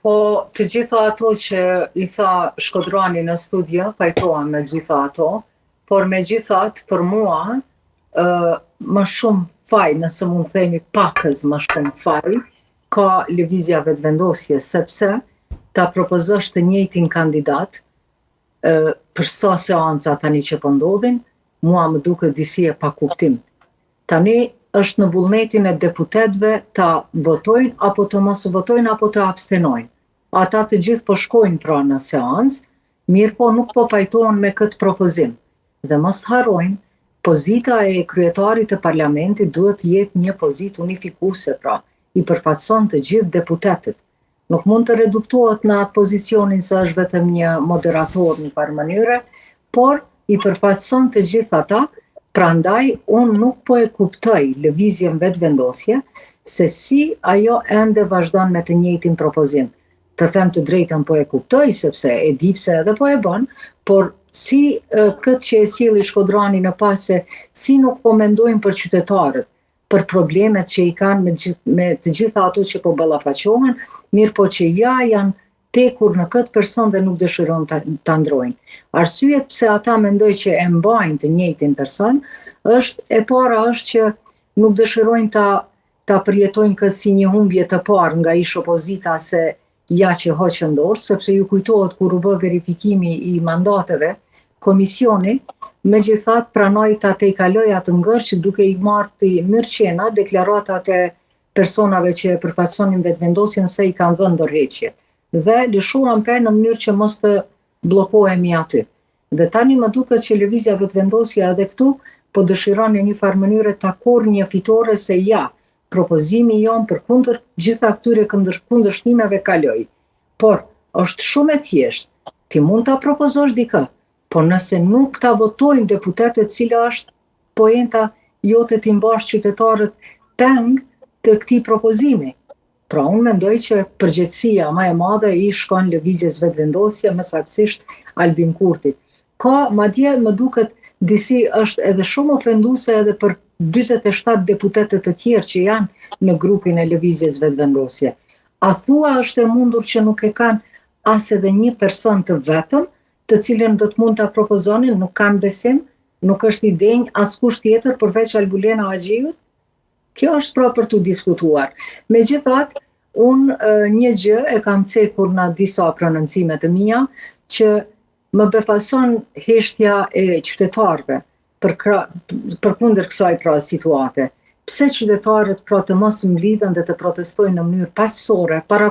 Po, të gjitha ato që i tha Shkodrani në studio, pajtohem me gjitha ato, por megjithatë për mua, më shumë faj, nëse mund të themi pakës më shumë faj, ka lëvizja vetëvendosje, sepse ta propozosh të njëjtin kandidat, për sa seanca tani që po ndodhin, mua më duket disi e pa kuptim. Tani është në vullnetin e deputetëve ta votojnë apo të mos votojnë apo të abstenojnë. Ata të gjithë po shkojnë pra në seancë, mirë po nuk po pajtohen me këtë propozim. Dhe mos të harrojnë, pozita e kryetarit të parlamentit duhet të jetë një pozitë unifikuese pra, i përfaqëson të gjithë deputetët. Nuk mund të reduktohet në atë pozicionin se është vetëm një moderator në farë mënyre, por i përfaqëson të gjithë ata. Prandaj, unë nuk po e kuptoj lëvizjen vetëvendosje, se si ajo ende vazhdon me të njëjtin propozim. Të them të drejtën po e kuptoj, sepse e di pse edhe po e bën, por si këtë që e sjellि Shkodrani në paqe, si nuk po mendojnë për qytetarët, për problemet që i kanë me të gjitha ato që po ballafaqohen, mirë po që ja janë tekur në këtë person dhe nuk dëshirojnë ta ndrojnë. Arsyet pse ata mendoj që e mbajnë të njëjtin person, e para është që nuk dëshirojnë ta përjetojnë këtë si një humbje të parë nga ish opozita se ja që hoqën dorë, sepse ju kujtohet kur u bë verifikimi i mandateve, komisioni megjithatë pranoi ta tejkaloj atë ngërç duke i marrë të mirëqena deklaratat e personave që e përfaqësonin vetëvendosjen se i kanë vënë ndërheqje. Dhe lëshuam në mënyrë që mos të bllokohemi aty. Dhe tani më duket që lëvizja vetëvendosja edhe këtu po dëshiron në një farë mënyre ta korrë një fitore se ja, propozimi jon përkundër gjitha këtyre kundërshtimeve kaloi. Por është shumë e thjeshtë. Ti mund ta propozosh dikë, por nëse nuk ta votojnë deputetët, cila është poenta jote ti mbash qytetarët peng të këtij propozimi. Pra unë mendoj që përgjegjësia më e madhe i shkon lëvizjes vetëvendosje, më saktësisht Albin Kurtit. Madje më duket disi është edhe shumë ofenduese edhe për 47 deputetët të tjerë që janë në grupin e lëvizjes vetëvendosje. A thua është e mundur që nuk e kanë as edhe një person të vetëm, të cilën do të mund ta propozonin, nuk kanë besim, nuk është i denj askush tjetër përveç Albulena Agjiut? Kjo është pra për tu diskutuar. Megjithatë, unë një gjë e kam cekur në disa prononcime të mia, që më befason heshtja e qytetarëve përkundër kësaj pra situate. Pse qytetarët pra të mos mlidhen dhe të protestojnë në mënyrë paqësore para